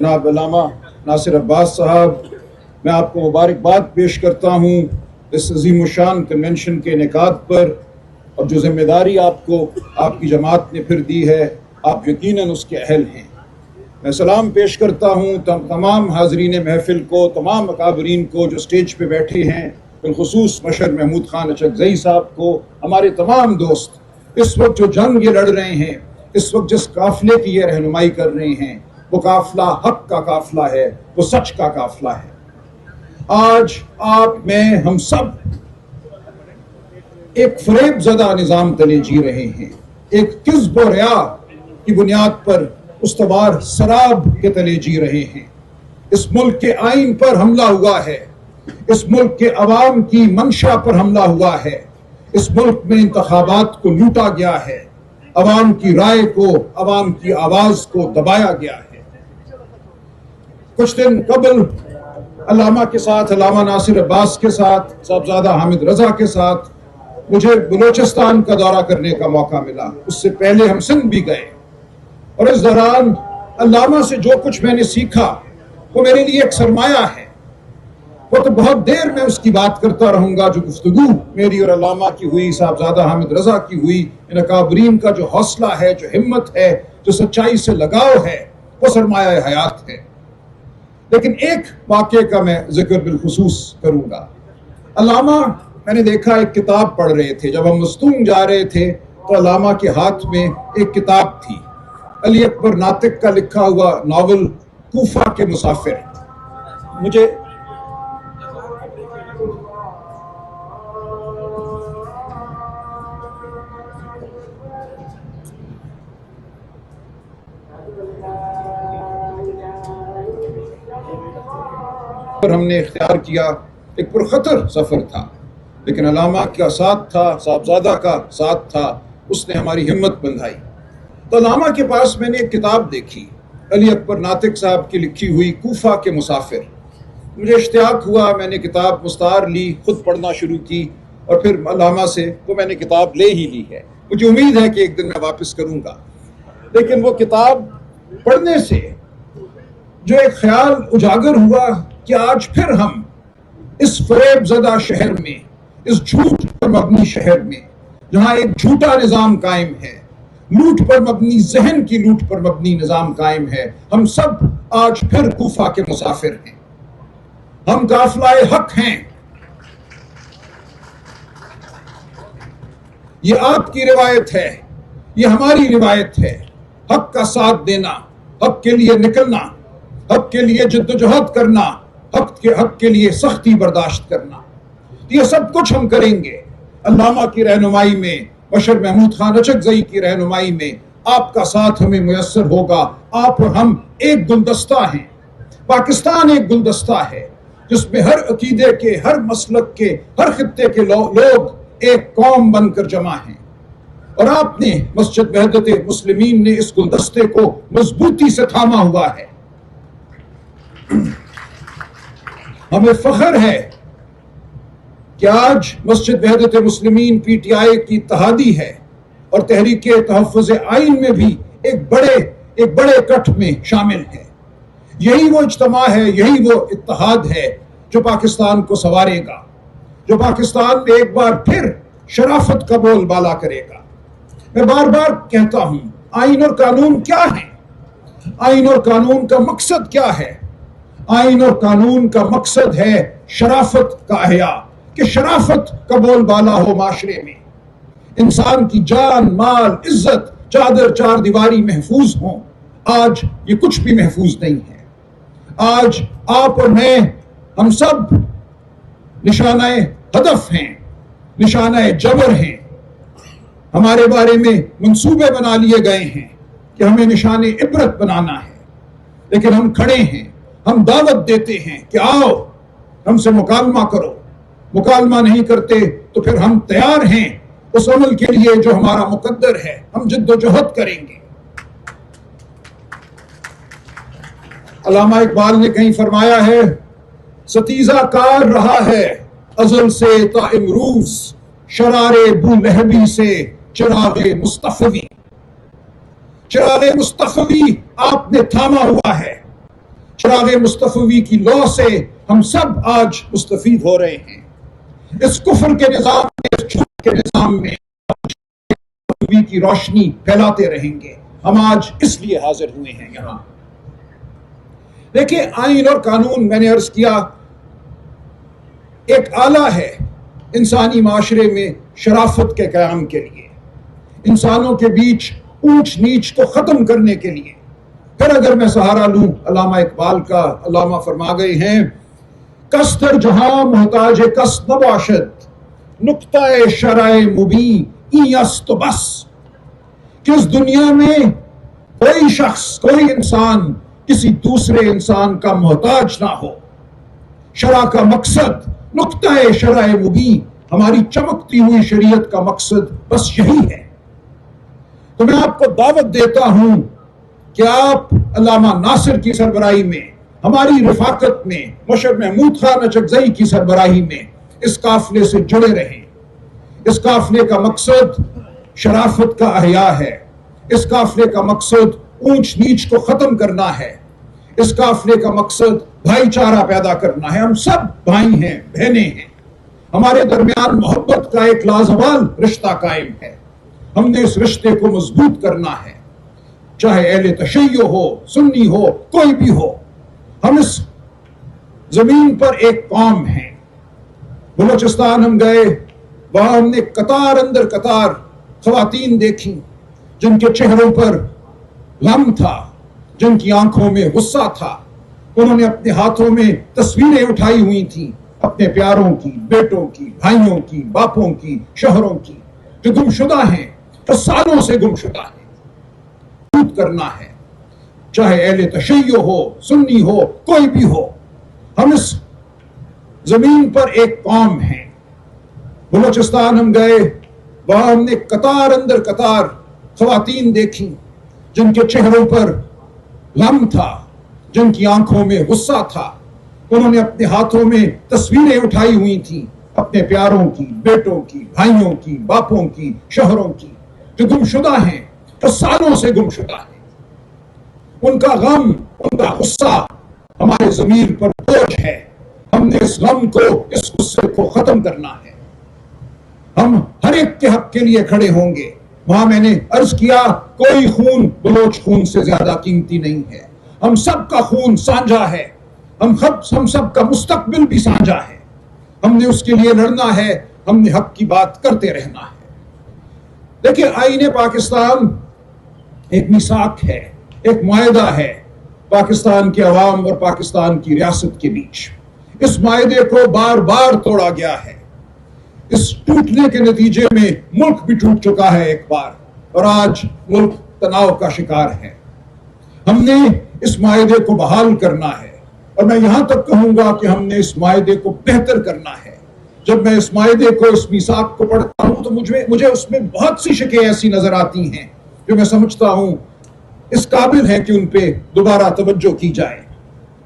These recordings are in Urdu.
جناب علامہ ناصر عباس صاحب، میں آپ کو مبارکباد پیش کرتا ہوں اس عظیم الشان کنونشن کے انعقاد پر، اور جو ذمہ داری آپ کو آپ کی جماعت نے پھر دی ہے، آپ یقیناً اس کے اہل ہیں۔ میں سلام پیش کرتا ہوں تمام حاضرین محفل کو، تمام اکابرین کو جو سٹیج پہ بیٹھے ہیں، بالخصوص مشر محمود خان اچکزئی صاحب کو، ہمارے تمام دوست اس وقت جو جنگ یہ لڑ رہے ہیں، اس وقت جس قافلے کی یہ رہنمائی کر رہے ہیں، وہ قافلہ حق کا قافلہ ہے، وہ سچ کا قافلہ ہے۔ آج آپ میں ہم سب ایک فریب زدہ نظام تلے جی رہے ہیں، ایک کذب و ریا کی بنیاد پر استوار سراب کے تلے جی رہے ہیں۔ اس ملک کے آئین پر حملہ ہوا ہے، اس ملک کے عوام کی منشا پر حملہ ہوا ہے، اس ملک میں انتخابات کو لوٹا گیا ہے، عوام کی رائے کو، عوام کی آواز کو دبایا گیا ہے۔ کچھ دن قبل علامہ کے ساتھ، علامہ ناصر عباس کے ساتھ، صاحبزادہ حامد رضا کے ساتھ مجھے بلوچستان کا دورہ کرنے کا موقع ملا۔ اس سے پہلے ہم سندھ بھی گئے، اور اس دوران علامہ سے جو کچھ میں نے سیکھا وہ میرے لیے ایک سرمایہ ہے۔ وہ تو بہت دیر میں اس کی بات کرتا رہوں گا، جو گفتگو میری اور علامہ کی ہوئی، صاحبزادہ حامد رضا کی ہوئی، ان اکابرین کا جو حوصلہ ہے، جو ہمت ہے، جو سچائی سے لگاؤ ہے، وہ سرمایہ حیات ہے۔ لیکن ایک واقعے کا میں ذکر بالخصوص کروں گا۔ علامہ، میں نے دیکھا ایک کتاب پڑھ رہے تھے، جب ہم مستونگ جا رہے تھے تو علامہ کے ہاتھ میں ایک کتاب تھی، علی اکبر ناطق کا لکھا ہوا ناول کوفہ کے مسافر۔ مجھے ہم نے اختیار کیا، ایک پرخطر سفر تھا، لیکن علامہ کا ساتھ تھا، صاحبزادہ کا ساتھ تھا، اس نے ہماری ہمت بندھائی۔ تو علامہ کے پاس میں نے ایک کتاب دیکھی، علی اکبر ناطق صاحب کی لکھی ہوئی کوفہ کے مسافر۔ مجھے اشتیاق ہوا، میں نے کتاب مستعار لی، خود پڑھنا شروع کی، اور پھر علامہ سے وہ میں نے کتاب لے ہی لی ہے۔ مجھے امید ہے کہ ایک دن میں واپس کروں گا۔ لیکن وہ کتاب پڑھنے سے جو ایک خیال اجاگر ہوا کہ آج پھر ہم اس فریب زدہ شہر میں، اس جھوٹ پر مبنی شہر میں، جہاں ایک جھوٹا نظام قائم ہے، لوٹ پر مبنی، ذہن کی لوٹ پر مبنی نظام قائم ہے، ہم سب آج پھر کوفہ کے مسافر ہیں۔ ہم قافلہ حق ہیں۔ یہ آپ کی روایت ہے، یہ ہماری روایت ہے، حق کا ساتھ دینا، حق کے لیے نکلنا، حق کے لیے جدوجہد کرنا، حق کے لیے سختی برداشت کرنا۔ یہ سب کچھ ہم کریں گے علامہ کی رہنمائی میں، مشر محمود خان اچکزئی کی رہنمائی میں۔ آپ کا ساتھ ہمیں میسر ہوگا۔ آپ اور ہم ایک گلدستہ ہیں۔ پاکستان ایک گلدستہ ہے جس میں ہر عقیدے کے، ہر مسلک کے، ہر خطے کے لوگ ایک قوم بن کر جمع ہیں، اور آپ نے مسجد وحدت مسلمین نے اس گلدستے کو مضبوطی سے تھاما ہوا ہے۔ ہمیں فخر ہے کہ آج مسجد وحدت مسلمین پی ٹی آئی کی اتحادی ہے، اور تحریک تحفظ آئین میں بھی ایک بڑے کٹ میں شامل ہے۔ یہی وہ اجتماع ہے، یہی وہ اتحاد ہے جو پاکستان کو سنوارے گا، جو پاکستان میں ایک بار پھر شرافت کا بول بالا کرے گا۔ میں بار بار کہتا ہوں، آئین اور قانون کیا ہے؟ آئین اور قانون کا مقصد کیا ہے؟ آئین اور قانون کا مقصد ہے شرافت کا احیاء، کہ شرافت کا بول بالا ہو معاشرے میں، انسان کی جان، مال، عزت، چادر، چار دیواری محفوظ ہوں۔ آج یہ کچھ بھی محفوظ نہیں ہے۔ آج آپ اور میں، ہم سب نشانہ ہدف ہیں، نشانہ جبر ہیں۔ ہمارے بارے میں منصوبے بنا لیے گئے ہیں کہ ہمیں نشان عبرت بنانا ہے، لیکن ہم کھڑے ہیں، ہم دعوت دیتے ہیں کہ آؤ ہم سے مکالمہ کرو۔ مکالمہ نہیں کرتے تو پھر ہم تیار ہیں اس عمل کے لیے جو ہمارا مقدر ہے، ہم جد و جہد کریں گے۔ علامہ اقبال نے کہیں فرمایا ہے، ستیزہ کار رہا ہے ازل سے تا امروز، شرار بو لہبی سے چراغ مصطفی۔ چراغ مصطفی آپ نے تھاما ہوا ہے، چراغ مصطفی کی لو سے ہم سب آج مستفید ہو رہے ہیں۔ اس کفر کے نظام میں، اس جھوٹ کے نظام میں مصطفی کی روشنی پھیلاتے رہیں گے۔ ہم آج اس لیے حاضر ہوئے ہیں یہاں۔ دیکھیں، آئین اور قانون، میں نے عرض کیا، ایک آلہ ہے انسانی معاشرے میں شرافت کے قیام کے لیے، انسانوں کے بیچ اونچ نیچ کو ختم کرنے کے لیے۔ پھر اگر میں سہارا لوں علامہ اقبال کا، علامہ فرما گئے ہیں، کس در جہاں محتاج کس نباشد، نقطہ شرع مبین این است و بس۔ کہ اس دنیا میں کوئی شخص، کوئی انسان کسی دوسرے انسان کا محتاج نہ ہو۔ شرع کا مقصد، نقطہ شرع مبین، ہماری چمکتی ہوئی شریعت کا مقصد بس یہی ہے۔ تو میں آپ کو دعوت دیتا ہوں کہ آپ علامہ ناصر کی سربراہی میں، ہماری رفاقت میں، مشر محمود خان اچکزئی کی سربراہی میں اس قافلے سے جڑے رہیں۔ اس قافلے کا مقصد شرافت کا احیاء ہے۔ اس قافلے کا مقصد اونچ نیچ کو ختم کرنا ہے۔ اس قافلے کا مقصد بھائی چارہ پیدا کرنا ہے۔ ہم سب بھائی ہیں، بہنیں ہیں، ہمارے درمیان محبت کا ایک لازوال رشتہ قائم ہے۔ ہم نے اس رشتے کو مضبوط کرنا ہے، چاہے اہل تشیع ہو، سنی ہو، کوئی بھی ہو۔ ہم اس زمین پر ایک قوم ہیں۔ بلوچستان ہم گئے، وہاں ہم نے قطار اندر قطار خواتین دیکھی جن کے چہروں پر غم تھا، جن کی آنکھوں میں غصہ تھا۔ انہوں نے اپنے ہاتھوں میں تصویریں اٹھائی ہوئی تھیں اپنے پیاروں کی، بیٹوں کی، بھائیوں کی، باپوں کی، شوہروں کی، جو گمشدہ ہیں، جو سالوں سے گمشدہ ہیں۔ کرنا ہے، چاہے اہل تشیع ہو، سنی ہو، کوئی بھی ہو۔ ہم اس زمین پر ایک قوم ہیں۔ بلوچستان ہم گئے، وہاں ہم نے قطار اندر قطار خواتین دیکھی جن کے چہروں پر غم تھا، جن کی آنکھوں میں غصہ تھا۔ انہوں نے اپنے ہاتھوں میں تصویریں اٹھائی ہوئی تھیں اپنے پیاروں کی، بیٹوں کی، بھائیوں کی، باپوں کی، شوہروں کی، جو گمشدہ ہیں، جو سالوں سے گمشدہ ہیں۔ ان کا غم، ان کا غصہ ہمارے ضمیر پر بوجھ ہے۔ ہم نے اس غم کو، اس غصے کو ختم کرنا ہے۔ ہم ہر ایک کے حق کے لیے کھڑے ہوں گے۔ وہاں میں نے عرض کیا، کوئی خون بلوچ خون سے زیادہ قیمتی نہیں ہے۔ ہم سب کا خون سانجھا ہے، ہم سب کا مستقبل بھی سانجھا ہے۔ ہم نے اس کے لیے لڑنا ہے، ہم نے حق کی بات کرتے رہنا ہے۔ دیکھیں، آئین پاکستان ایک میثاق ہے، ایک معاہدہ ہے پاکستان کے عوام اور پاکستان کی ریاست کے بیچ۔ اس معاہدے کو بار بار توڑا گیا ہے۔ اس ٹوٹنے کے نتیجے میں ملک بھی ٹوٹ چکا ہے ایک بار، اور آج ملک تناؤ کا شکار ہے۔ ہم نے اس معاہدے کو بحال کرنا ہے، اور میں یہاں تک کہوں گا کہ ہم نے اس معاہدے کو بہتر کرنا ہے۔ جب میں اس معاہدے کو، اس میثاق کو پڑھتا ہوں تو مجھے اس میں بہت سی شکیں ایسی نظر آتی ہیں جو میں سمجھتا ہوں اس قابل ہے کہ ان پہ دوبارہ توجہ کی جائے۔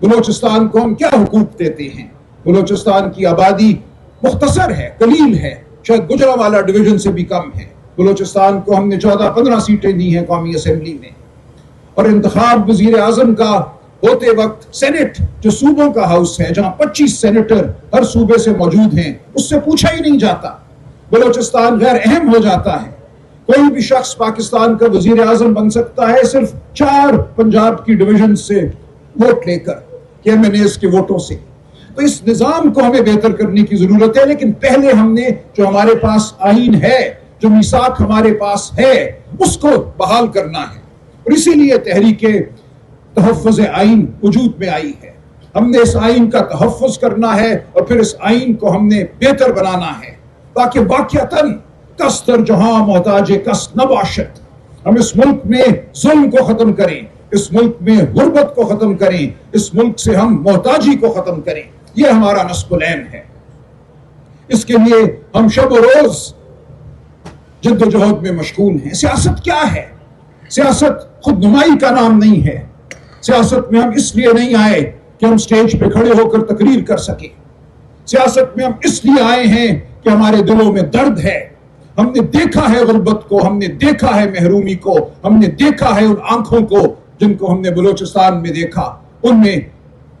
بلوچستان کو ہم کیا حقوق دیتے ہیں؟ بلوچستان کی آبادی مختصر ہے، قلیل ہے، شاید گجرانوالہ ڈویژن سے بھی کم ہے۔ بلوچستان کو ہم نے 14-15 سیٹیں دی ہیں قومی اسمبلی میں، اور انتخاب وزیر اعظم کا ہوتے وقت سینٹ، جو صوبوں کا ہاؤس ہے، جہاں 25 سینیٹر ہر صوبے سے موجود ہیں، اس سے پوچھا ہی نہیں جاتا۔ بلوچستان غیر اہم ہو جاتا ہے۔ کوئی بھی شخص پاکستان کا وزیر اعظم بن سکتا ہے صرف 4 پنجاب کی ڈویژن سے ووٹ لے کر، کہ ایم این ایز کے ووٹوں سے۔ تو اس نظام کو ہمیں بہتر کرنے کی ضرورت ہے، لیکن پہلے ہم نے جو ہمارے پاس آئین ہے، جو میثاق ہمارے پاس ہے، اس کو بحال کرنا ہے۔ اور اسی لیے تحریک تحفظ آئین وجود میں آئی ہے۔ ہم نے اس آئین کا تحفظ کرنا ہے، اور پھر اس آئین کو ہم نے بہتر بنانا ہے، تاکہ واقعتاً کس در جہاں محتاج کس نباشد، ہم اس ملک میں ظلم کو ختم کریں، اس ملک میں غربت کو ختم کریں، اس ملک سے ہم محتاجی کو ختم کریں۔ یہ ہمارا نصب العین ہے۔ اس کے لیے ہم شب و روز جد و جہد میں مشغول ہیں۔ سیاست کیا ہے؟ سیاست خود نمائی کا نام نہیں ہے۔ سیاست میں ہم اس لیے نہیں آئے کہ ہم سٹیج پہ کھڑے ہو کر تقریر کر سکیں۔ سیاست میں ہم اس لیے آئے ہیں کہ ہمارے دلوں میں درد ہے۔ ہم نے دیکھا ہے غربت کو، ہم نے دیکھا ہے محرومی کو، ہم نے دیکھا ہے ان آنکھوں کو جن کو ہم نے بلوچستان میں دیکھا۔ ان میں